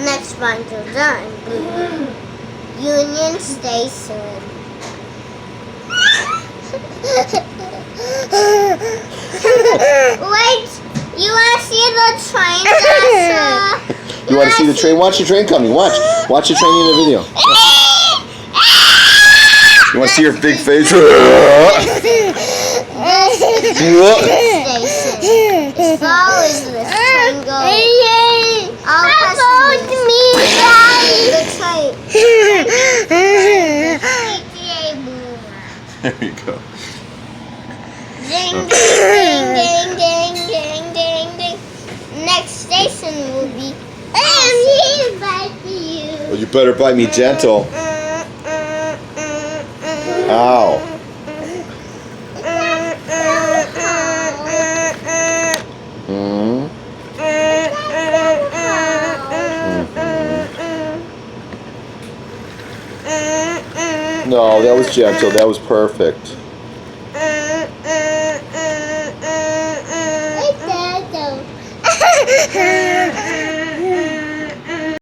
Next one to done. Union Station. Wait, you want to see the train, Joshua? You want to see the train? Watch the train coming. Watch the train in the video. You want to see your big face? As far as this train goes, I'll press the train. CTA boomer. There you go. Ding, ding, ding, ding, ding, ding, ding. Next station will be. I'm here by you. Well, you better bite me gentle. Ow. No, that was gentle. That was perfect. It's